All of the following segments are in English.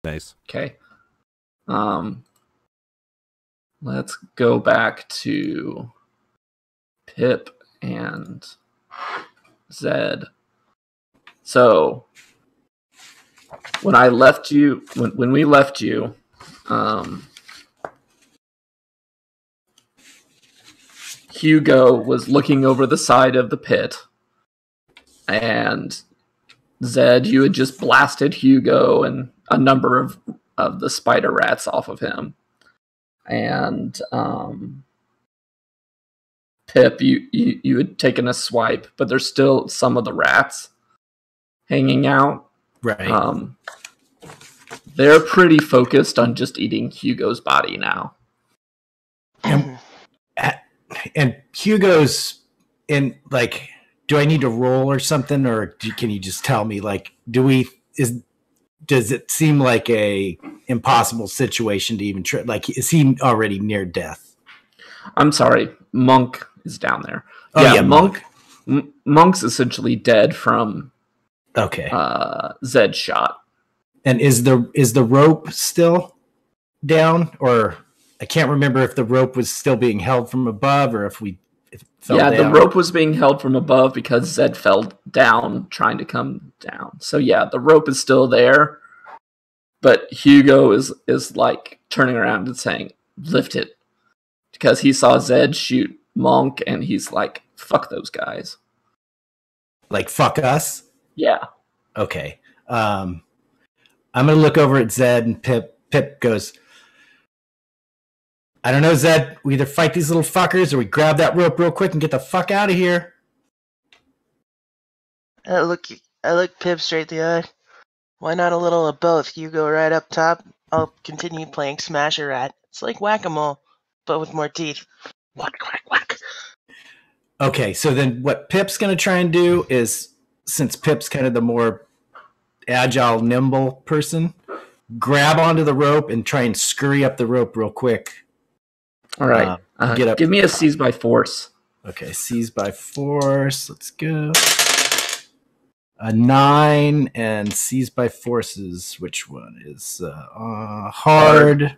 Nice. Okay. Let's go back to Pip and Zed. So when I left you, when we left you, Hugo was looking over the side of the pit, and Zed, you had just blasted Hugo and a number of the spider rats off of him. And Pip, you had taken a swipe, but there's still some of the rats hanging out. Right. They're pretty focused on just eating Hugo's body now. And Hugo's in, like, do I need to roll or something, or can you just tell me, like, does it seem like a impossible situation to even try? Like, is he already near death? I'm sorry, Monk is down there. Oh, yeah, Monk. Monk's essentially dead from Zed's shot. And is the rope still down, or I can't remember if the rope was still being held from above or if it fell down. The rope was being held from above because Zed fell down trying to come down. So yeah, the rope is still there, but Hugo is like turning around and saying, "Lift it," because he saw Zed shoot Monk and he's like, "Fuck those guys." Like, fuck us? Yeah. Okay. I'm gonna look over at Zed, and Pip goes, I don't know, Zed. We either fight these little fuckers or we grab that rope real quick and get the fuck out of here. I look Pip straight in the eye. Why not a little of both? You go right up top. I'll continue playing Smasher Rat. It's like Whack-A-Mole, but with more teeth. Whack, whack, whack. Okay, so then what Pip's going to try and do is, since Pip's kind of the more agile, nimble person, grab onto the rope and try and scurry up the rope real quick. All right. Get up. Give me a seize by force. Okay, seize by force. Let's go. A 9 and seize by forces. Which one is hard?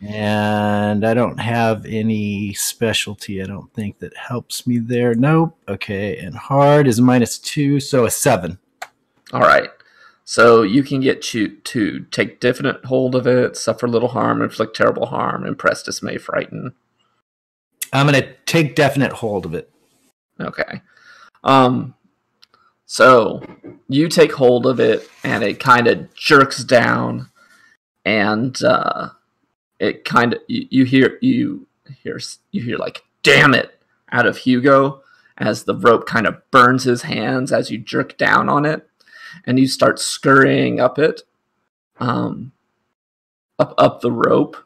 And I don't have any specialty, I don't think, that helps me there. Nope. Okay, and hard is -2, so a 7. All right. So you can get to take definite hold of it, suffer little harm, inflict terrible harm, impress, dismay, frighten. I'm going to take definite hold of it. Okay. So you take hold of it, and it kind of jerks down, and it kind of you hear like, "Damn it," out of Hugo as the rope kind of burns his hands as you jerk down on it, and you start scurrying up it, up the rope.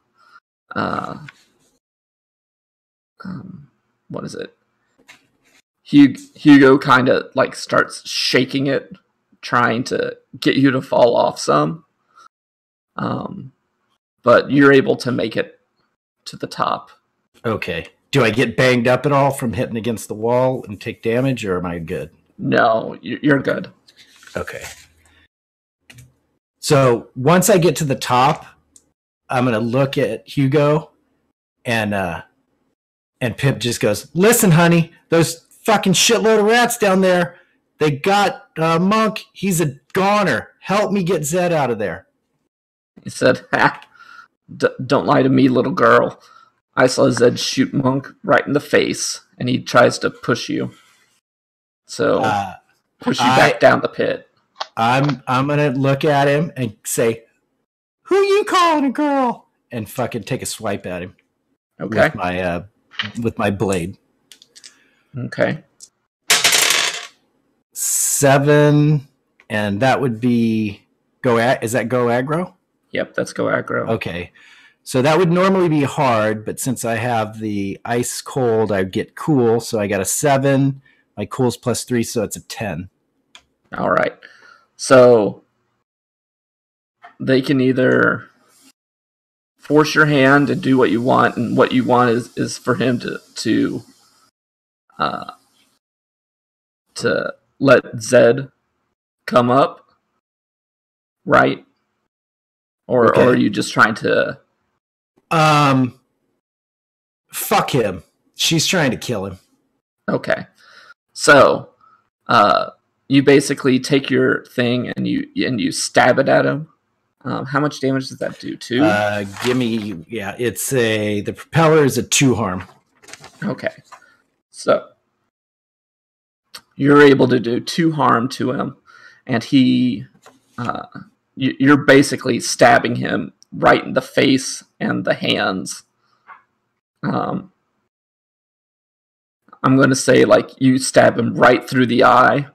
What is it? Hugo kind of like starts shaking it, trying to get you to fall off some. But you're able to make it to the top. Okay. Do I get banged up at all from hitting against the wall and take damage, or am I good? No, you're good. Okay. So once I get to the top, I'm going to look at Hugo, and Pip just goes, "Listen, honey, those fucking shitload of rats down there, they got Monk. He's a goner. Help me get Zed out of there." He said, "Don't lie to me, little girl. I saw Zed shoot Monk right in the face, and he tries to push you. So push you back down the pit." I'm gonna look at him and say, "Who you calling a girl?" and fucking take a swipe at him. Okay. With my blade. Okay. 7, and that would be is that go aggro? Yep, that's go aggro. Okay. So that would normally be hard, but since I have the ice cold, I get cool, so I got a 7. My cool's +3, so it's a 10. All right. So they can either force your hand and do what you want, and what you want is for him to let Zed come up, right? or are you just trying to? Fuck him. She's trying to kill him. Okay, so you basically take your thing and you stab it at him. How much damage does that do? 2? The propeller is a 2 harm. Okay, so you're able to do 2 harm to him, and you're basically stabbing him right in the face and the hands. I'm going to say, like, you stab him right through the eye.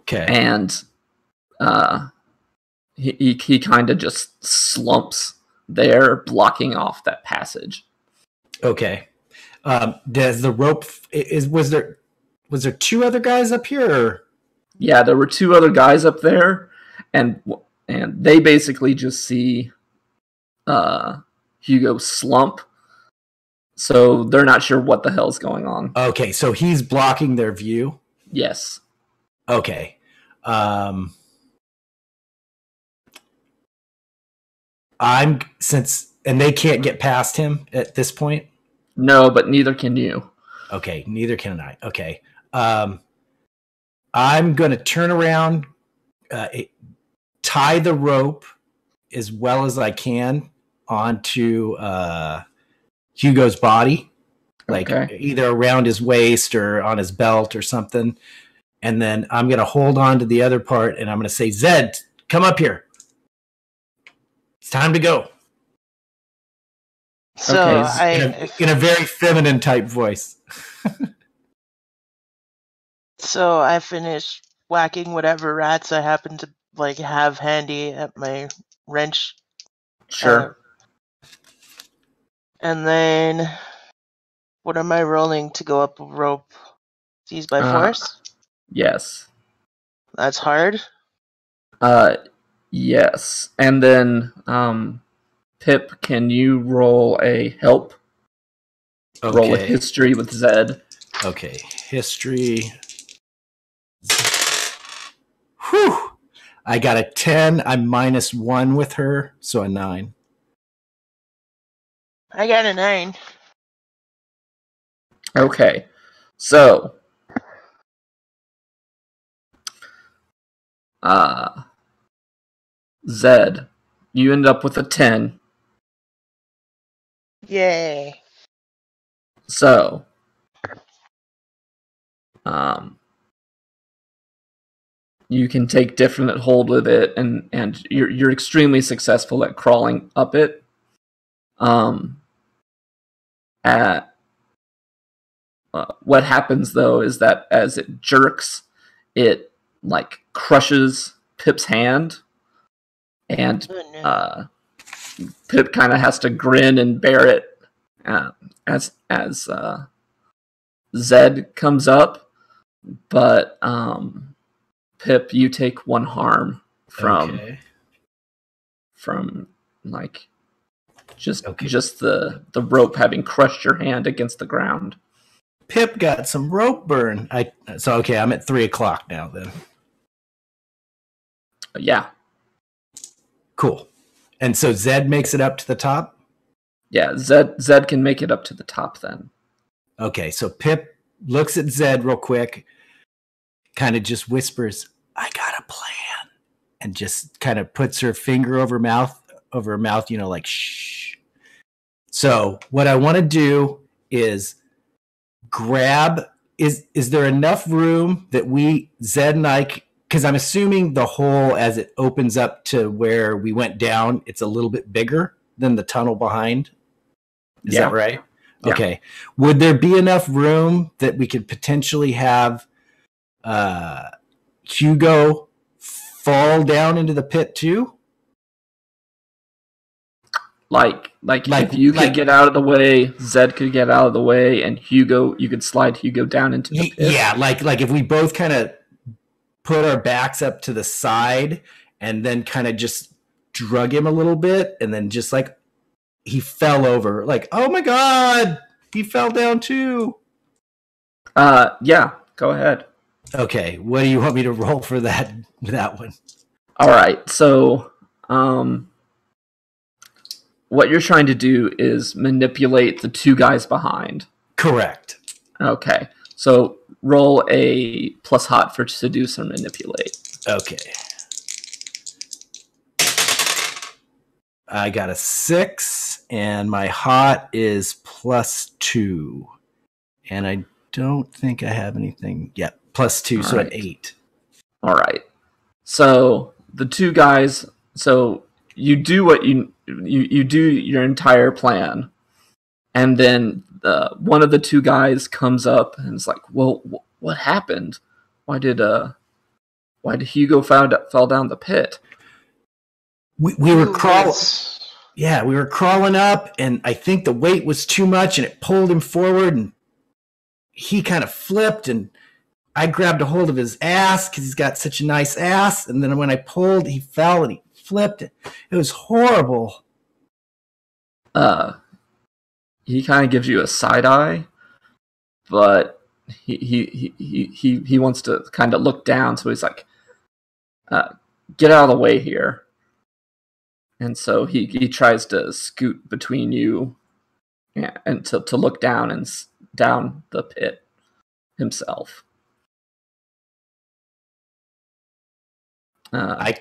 Okay. And he kind of just slumps there, blocking off that passage. Okay. Does the rope was there 2 other guys up here? Or? Yeah, there were 2 other guys up there, and they basically just see Hugo slump. So they're not sure what the hell's going on. Okay, so he's blocking their view? Yes. Okay. And they can't get past him at this point? No, but neither can you. Okay, neither can I. Okay. I'm going to turn around, tie the rope as well as I can onto Hugo's body, like either around his waist or on his belt or something. And then I'm going to hold on to the other part and I'm going to say, Zed, come up here. It's time to go. So in a very feminine type voice. So I finish whacking whatever rats I happen to have handy at my wrench. Sure. And then, what am I rolling to go up a rope? Seize by force? Yes. That's hard? Yes. And then, Pip, can you roll a help? Okay. Roll a history with Zed. Okay, history. Whew! I got a 10. I'm -1 with her, so a 9. I got a 9. Okay, so Zed, you end up with a 10. Yay. So, you can take definite hold of it, and you're extremely successful at crawling up it. What happens though is that as it jerks, it like crushes Pip's hand, and Pip kind of has to grin and bear it as Zed comes up, but Pip, you take 1 harm from like just the rope having crushed your hand against the ground. Pip got some rope burn. I'm at 3:00 now then. Yeah. Cool. And so Zed makes it up to the top? Yeah, Zed can make it up to the top then. Okay, so Pip looks at Zed real quick, kind of just whispers, I got a plan. And just kind of puts her finger over her mouth, like shh. So what I want to do is grab, is there enough room that Zed and I, because I'm assuming the hole as it opens up to where we went down, it's a little bit bigger than the tunnel behind. Is that right? Yeah. Okay. Would there be enough room that we could potentially have Hugo fall down into the pit too? Like if you could get out of the way, Zed could get out of the way, and Hugo, you could slide Hugo down into the pit. Yeah, like if we both kind of put our backs up to the side and then kind of just drug him a little bit, and then just like he fell over, like, oh my god, he fell down too. Yeah, go ahead. Okay, what do you want me to roll for that one? All right, so what you're trying to do is manipulate the two guys behind. Correct. Okay. So roll a plus hot for seduce or manipulate. Okay. I got a 6, and my hot is +2. And I don't think I have anything yet. +2, so an 8. All right. So the two guys. So you do what you do your entire plan, and then one of the two guys comes up and is like, "Well, what happened? Why did Hugo fell down the pit?" We were crawling. Yeah, we were crawling up, and I think the weight was too much, and it pulled him forward, and he kind of flipped, and I grabbed a hold of his ass because he's got such a nice ass, and then when I pulled, he fell and he flipped. It was horrible. He kind of gives you a side eye, but he wants to kind of look down, so he's like, "Get out of the way here." And so he tries to scoot between you and to look down and down the pit himself. I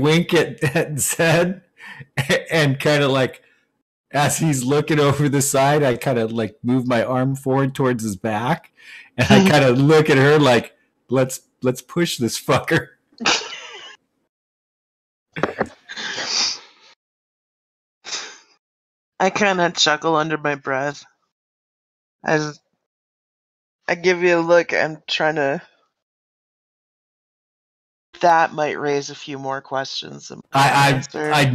wink at Zed, and kind of like, as he's looking over the side, I kind of like move my arm forward towards his back, and I kind of look at her like, let's push this fucker. I kind of chuckle under my breath. I give you a look. I'm trying to. That might raise a few more questions. I'm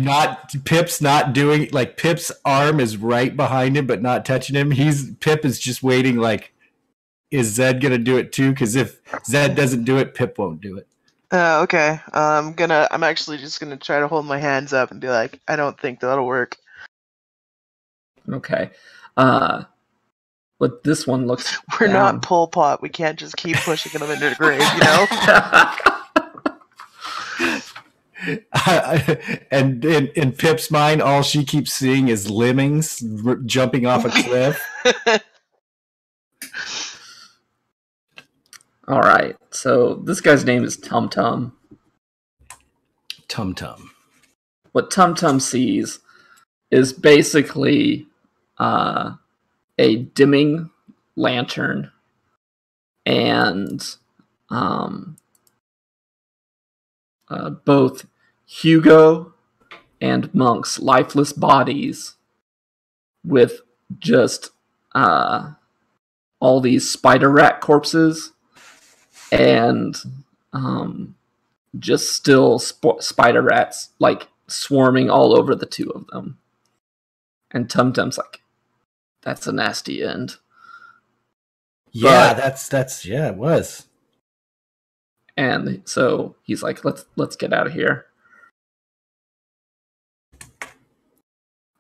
not. Pip's not doing, like, Pip's arm is right behind him, but not touching him. Pip is just waiting. Like, is Zed gonna do it too? Because if Zed doesn't do it, Pip won't do it. Okay. I'm actually just gonna try to hold my hands up and be like, I don't think that'll work. Okay. But this one looks. We're not Pol Pot. We can't just keep pushing them into the grave, you know? And in Pip's mind, all she keeps seeing is lemmings jumping off a cliff. All right. So this guy's name is Tum Tum. Tum Tum. What Tum Tum sees is basically a dimming lantern and both Hugo and Monk's lifeless bodies with just all these spider rat corpses and just still spider rats like swarming all over the two of them. And Tum Tum's like, that's a nasty end. Yeah, that's yeah, it was. And so he's like, let's get out of here.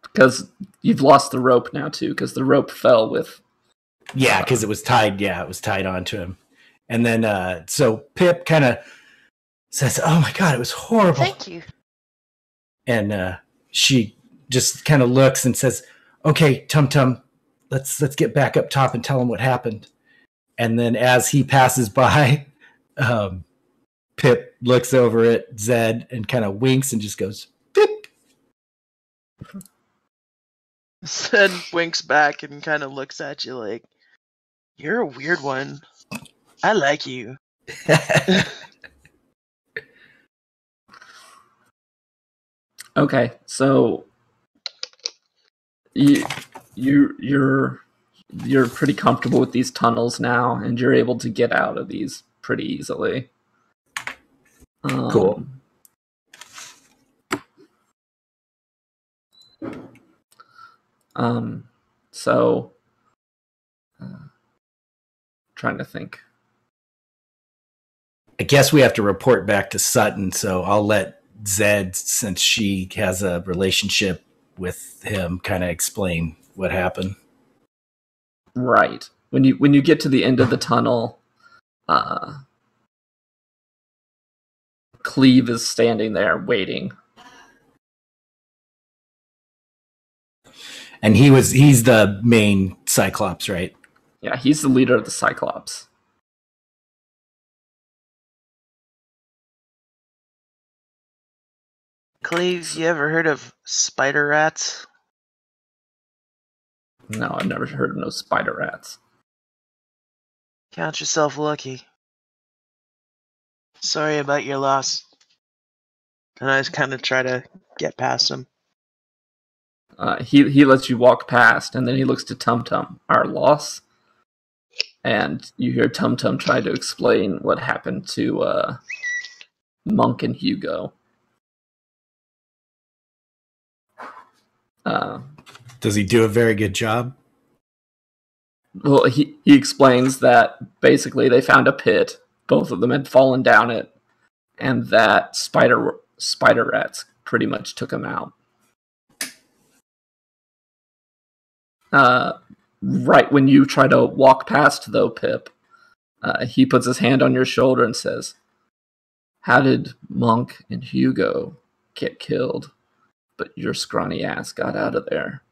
Because you've lost the rope now too, because the rope fell with. Yeah, because it was tied. Yeah, it was tied onto him. And then so Pip kind of says, "Oh my god, it was horrible." Thank you. And she just kind of looks and says, "Okay, Tum Tum, let's get back up top and tell him what happened." And then as he passes by, Pip looks over at Zed and kind of winks and just goes, "Pip." Zed winks back and kind of looks at you like, "You're a weird one. I like you." Okay, so you're pretty comfortable with these tunnels now, and you're able to get out of these pretty easily. Cool. So trying to think. I guess we have to report back to Sutton, so I'll let Zed, since she has a relationship with him, kind of explain what happened. Right. When you get to the end of the tunnel, Cleve is standing there waiting. And he's the main Cyclops, right? Yeah, he's the leader of the Cyclops. Cleve, you ever heard of spider rats? No, I've never heard of no spider rats. Count yourself lucky. Sorry about your loss. And I just kind of try to get past him. He lets you walk past, and then he looks to Tum Tum, our loss. And you hear Tum Tum try to explain what happened to Monk and Hugo. Does he do a very good job? Well, he explains that basically they found a pit. Both of them had fallen down it, and that spider rats pretty much took him out. Right when you try to walk past, though, Pip, he puts his hand on your shoulder and says, "How did Monk and Hugo get killed, but your scrawny ass got out of there?"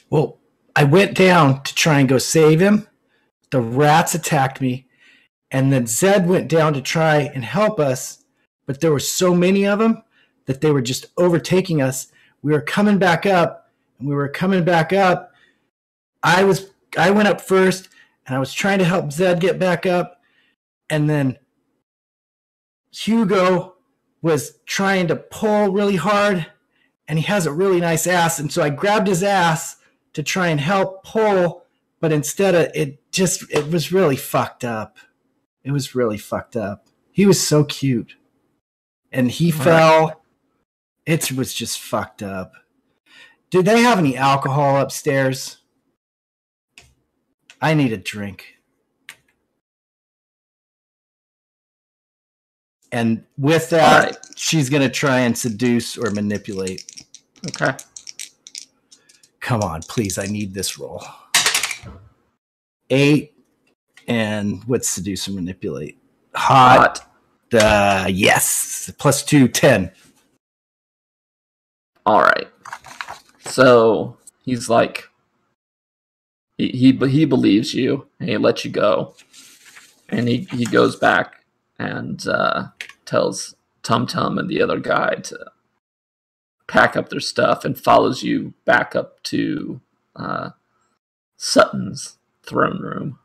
Well, I went down to try and go save him. The rats attacked me. And then Zed went down to try and help us. But there were so many of them that they were just overtaking us. We were coming back up. And we were coming back up. I went up first. And I was trying to help Zed get back up. And then Hugo was trying to pull really hard. And he has a really nice ass. And so I grabbed his ass to try and help pull, but instead of it was really fucked up. It was really fucked up. He was so cute. And he fell. Right. It was just fucked up. Did they have any alcohol upstairs? I need a drink. And with that, she's going to try and seduce or manipulate. Okay. Come on, please. I need this roll. 8. And what's seduce or manipulate? Hot. Yes. +2, 10. All right. So he's like, he believes you, and he lets you go. And he goes back and tells Tum Tum and the other guy to pack up their stuff and follows you back up to Sutton's throne room.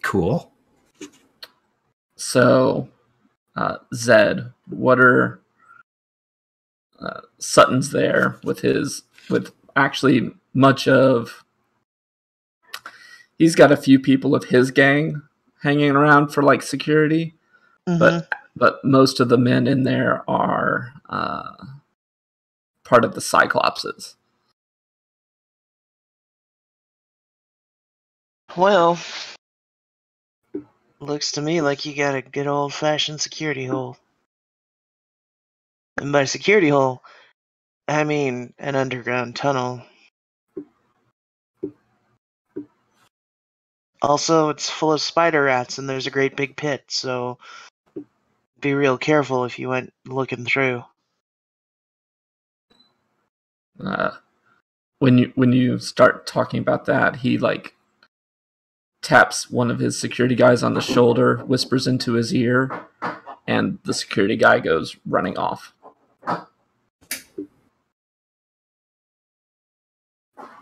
Cool. So, Zed, what are Sutton's there with actually much of. He's got a few people of his gang hanging around for like security. Mm-hmm. But most of the men in there are part of the Cyclopses. Well, looks to me like you got a good old-fashioned security hole. And by security hole, I mean an underground tunnel. Also, it's full of spider rats, and there's a great big pit, so be real careful if you went looking through. When you start talking about that, he like taps one of his security guys on the shoulder, whispers into his ear, and the security guy goes running off.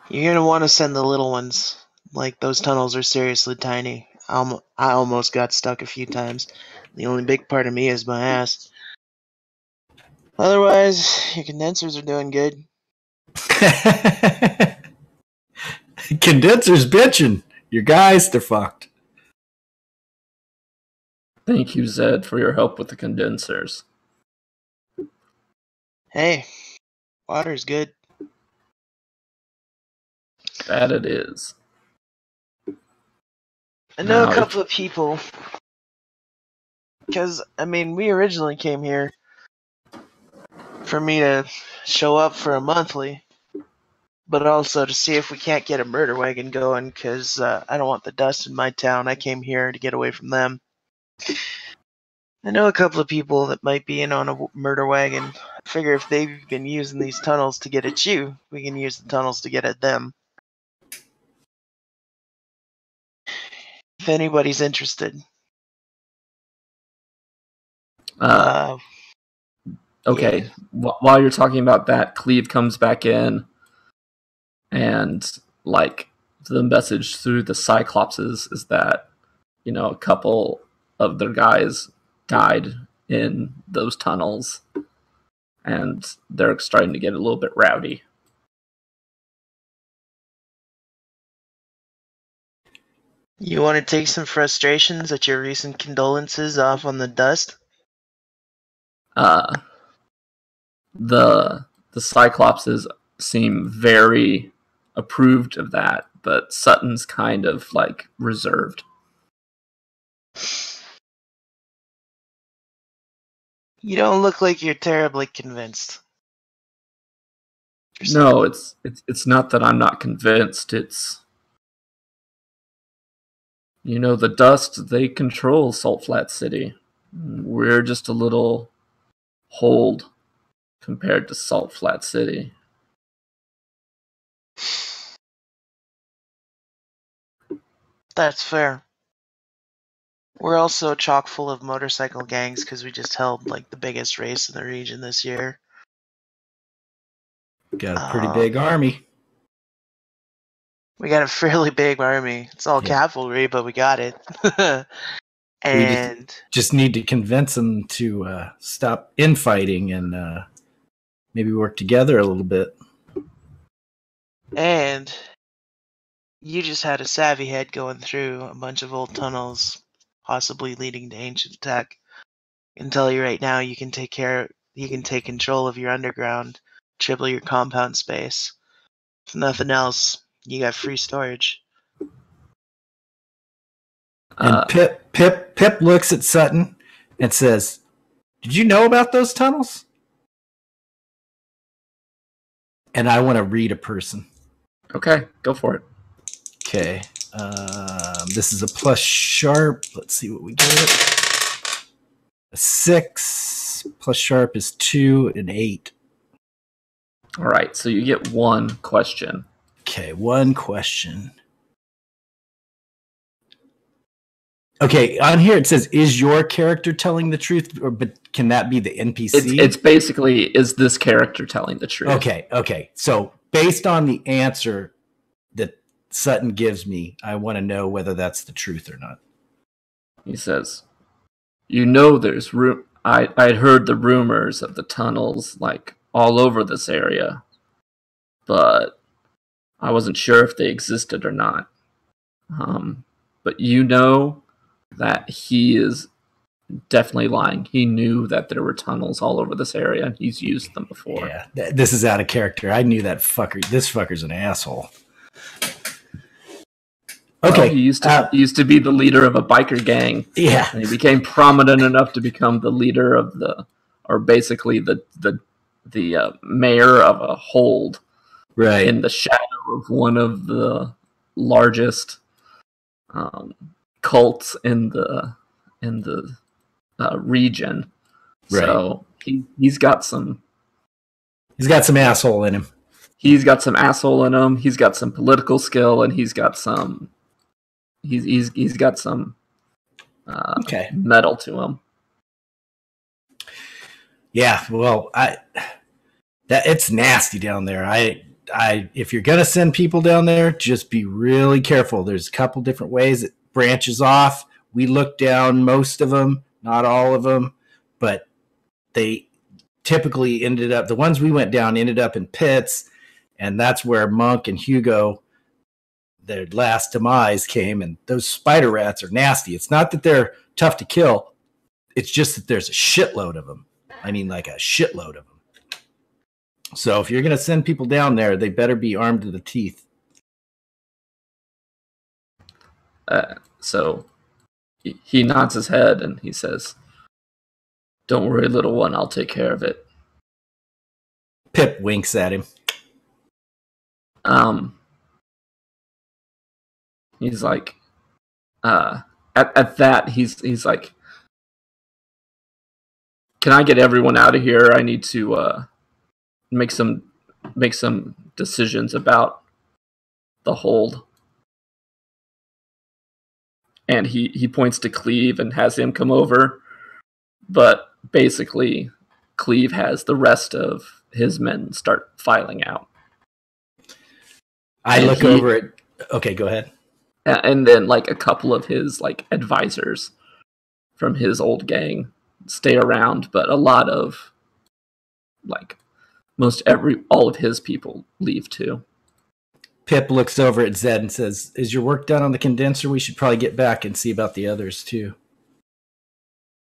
You're gonna want to send the little ones. Like, those tunnels are seriously tiny. I almost got stuck a few times. The only big part of me is my ass. Otherwise, your condensers are doing good. Condensers bitching. Your guys, they're fucked. Thank you, Zed, for your help with the condensers. Hey, water's good. That it is. I know a couple of people. Because, I mean, we originally came here for me to show up for a monthly, but also to see if we can't get a murder wagon going, because I don't want the dust in my town. I came here to get away from them. I know a couple of people that might be in on a murder wagon. I figure if they've been using these tunnels to get at you, we can use the tunnels to get at them. If anybody's interested. Okay. Yeah. While you're talking about that, Cleve comes back in, and like the message through the Cyclopses is that a couple of their guys died in those tunnels, and they're starting to get a little bit rowdy. You want to take some frustrations at your recent condolences off on the dust? The Cyclopses seem very approved of that, but Sutton's kind of like reserved. You don't look like you're terribly convinced. No, it's not that I'm not convinced. It's the dust, they control Salt Flat City. We're just a little hold compared to Salt Flat City. That's fair. We're also chock full of motorcycle gangs because we just held like the biggest race in the region this year. Got a pretty big army. We got a fairly big army. It's all cavalry, but we got it. And we just need to convince them to stop infighting and maybe work together a little bit. And you just had a savvy head going through a bunch of old tunnels, possibly leading to ancient tech. I can tell you right now, you can take control of your underground, triple your compound space. If nothing else, you got free storage. And Pip looks at Sutton and says, "Did you know about those tunnels?" And I want to read a person. Okay, go for it. Okay. This is a plus sharp. Let's see what we get. A 6 plus sharp is 2 and 8. All right, so you get one question. Okay, one question. Okay, on here it says, "Is your character telling the truth?" But can that be the NPC? It's basically, is this character telling the truth? Okay. So based on the answer that Sutton gives me, I want to know whether that's the truth or not. He says, there's room. I'd heard the rumors of the tunnels like all over this area, but I wasn't sure if they existed or not. But that he is definitely lying. He knew that there were tunnels all over this area, and he's used them before. Yeah, this is out of character. I knew that fucker. This fucker's an asshole. Okay, well, he used to be the leader of a biker gang. Yeah, and he became prominent enough to become the leader of basically the mayor of a hold, right, in the shadow of one of the largest cults in the region. Right. So he's got some asshole in him. He's got some asshole in him. He's got some political skill, and he's got some. He's got some metal to him. Yeah, well, it's nasty down there. If you're gonna send people down there, just be really careful. There's a couple different ways it branches off. We looked down most of them, not all of them, but they typically ended up. The ones we went down ended up in pits, and that's where Monk and Hugo, their last demise, came. And those spider rats are nasty. It's not that they're tough to kill; it's just that there's a shitload of them. I mean, like a shitload of them. So if you're going to send people down there, they better be armed to the teeth. So he nods his head and he says, "Don't worry, little one. I'll take care of it." Pip winks at him. He's like, at that, he's like, can I get everyone out of here? I need to make some decisions about the hold. And he points to Cleve and has him come over. But basically, Cleve has the rest of his men start filing out. I look over at... Okay, go ahead. And then like a couple of his like advisors from his old gang stay around, but a lot of like all of his people leave too. Pip looks over at Zed and says, "Is your work done on the condenser? We should probably get back and see about the others too."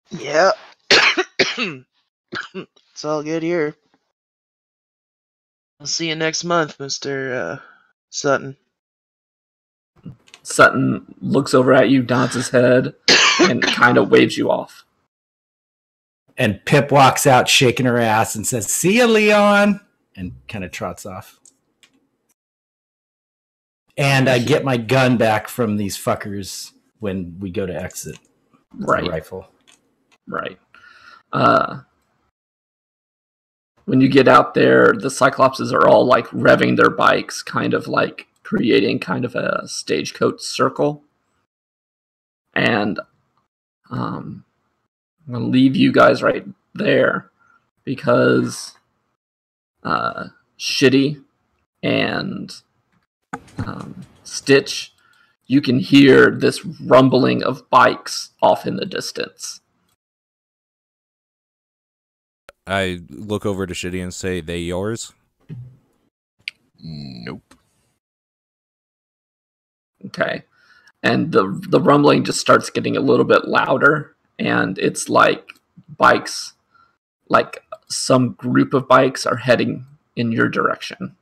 Yeah. It's all good here. I'll see you next month, Mr. Sutton. Sutton looks over at you, nods his head, and kind of waves you off. And Pip walks out shaking her ass and says, "See ya, Leon," and kind of trots off. And I get my gun back from these fuckers when we go to exit. Right. The rifle. Right. When you get out there, the Cyclopses are all like revving their bikes, kind of like creating kind of a stagecoach circle. And I'm going to leave you guys right there because Shitty and Stitch, you can hear this rumbling of bikes off in the distance. I look over to Shitty and say, "They yours?" Nope. Okay. And the rumbling just starts getting a little bit louder, and it's like bikes, like some group of bikes are heading in your direction.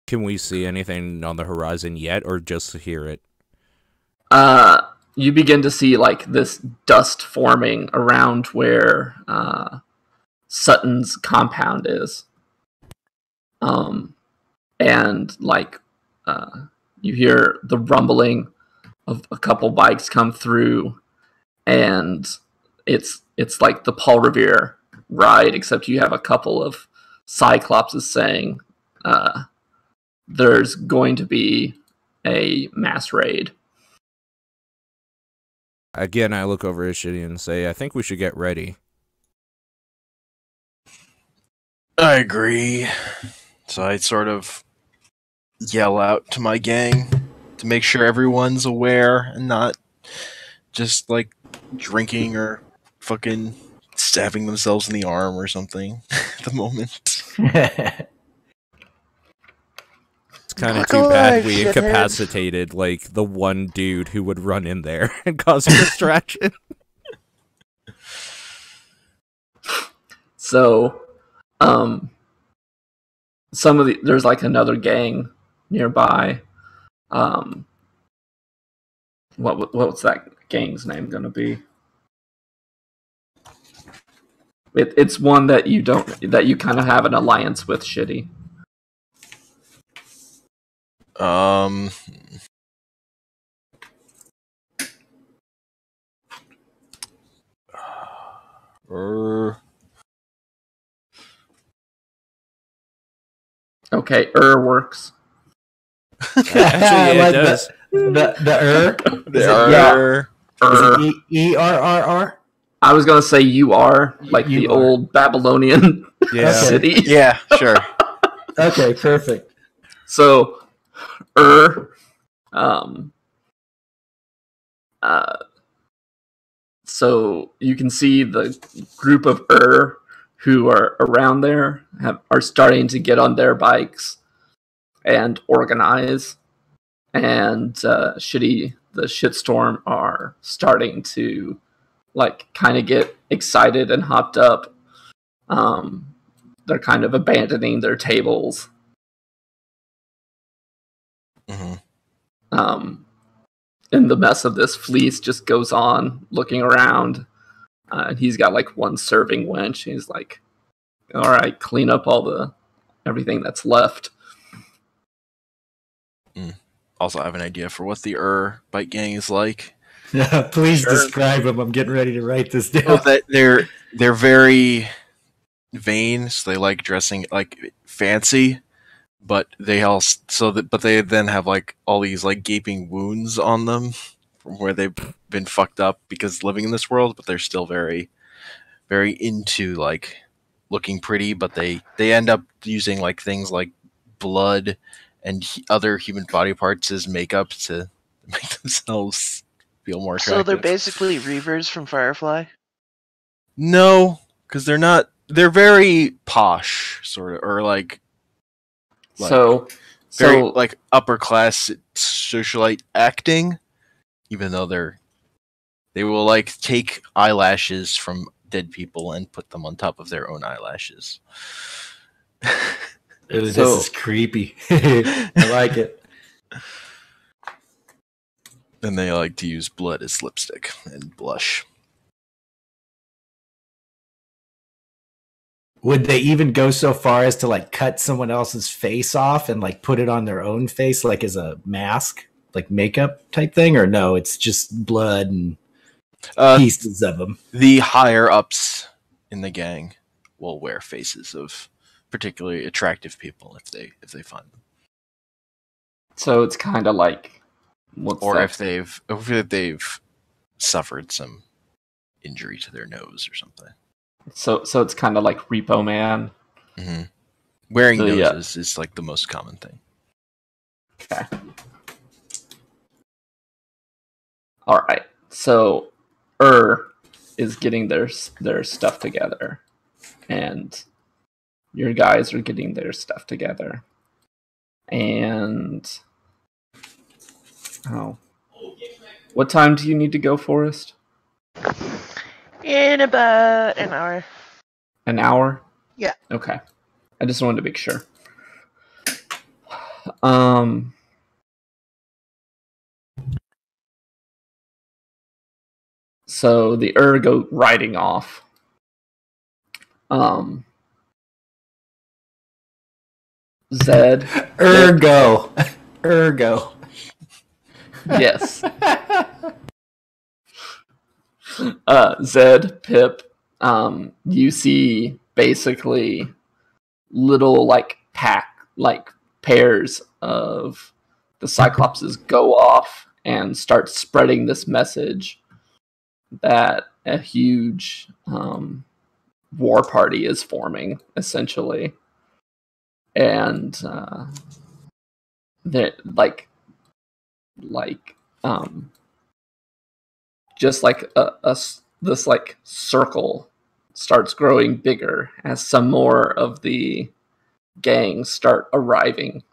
Can we see anything on the horizon yet, or just hear it? You begin to see like this dust forming around where Sutton's compound is. And like you hear the rumbling of a couple bikes come through, and it's like the Paul Revere ride, except you have a couple of Cyclopses saying there's going to be a mass raid. Again, I look over at Shitty and say, "I think we should get ready." I agree. So I sort of yell out to my gang to make sure everyone's aware and not just like drinking or fucking stabbing themselves in the arm or something at the moment. It's kind of Look too bad alive, we shitheads. incapacitated like the one dude who would run in there and cause a distraction. So, there's like another gang nearby. What's that gang's name gonna be? It's one that you kind of have an alliance with, Shitty. Okay, works. Actually, I it like does. The Is it E-R-R-R? I was gonna say you are like the old Babylonian Yeah. city. Yeah, sure. Okay, perfect. So, so you can see the group of who are around there are starting to get on their bikes and organize, and the shitstorm are starting to like kind of get excited and hopped up. They're kind of abandoning their tables. Mm-hmm. And the mess of this, Fleece just goes on looking around. And he's got like one serving wench. He's like, all right, clean up everything that's left. Also, I have an idea for what the bike gang is like. Please Sure. describe them. I'm getting ready to write this down. Well, that they're very vain, so they like dressing like fancy, but they but they then have like all these like gaping wounds on them from where they've been fucked up because living in this world, but they're still very very into like looking pretty, but they end up using like things like blood and other human body parts as makeup to make themselves feel more attractive. So they're basically Reavers from Firefly. No, because they're not. They're very posh, sort of, or like very like upper class socialite acting. Even though they will like take eyelashes from dead people and put them on top of their own eyelashes. Ooh, this is creepy. I like it. And they like to use blood as lipstick and blush. Would they even go so far as to like cut someone else's face off and like put it on their own face, like as a mask, like makeup type thing? Or no, it's just blood and pieces of them. The higher ups in the gang will wear faces of particularly attractive people if they find them. So it's kind of like, if they've suffered some injury to their nose or something. So it's kind of like Repo Man. Mm-hmm. Wearing noses is like the most common thing. Okay. All right. So is getting their stuff together, and your guys are getting their stuff together, and what time do you need to go, Forrest? In about an hour. An hour? Yeah. Okay. I just wanted to make sure. So the go riding off. Zed. Ergo. Yes. Zed, Pip, you see basically little like pairs of the Cyclopses go off and start spreading this message that a huge war party is forming, essentially. And they're just like this like circle starts growing bigger as some more of the gangs start arriving.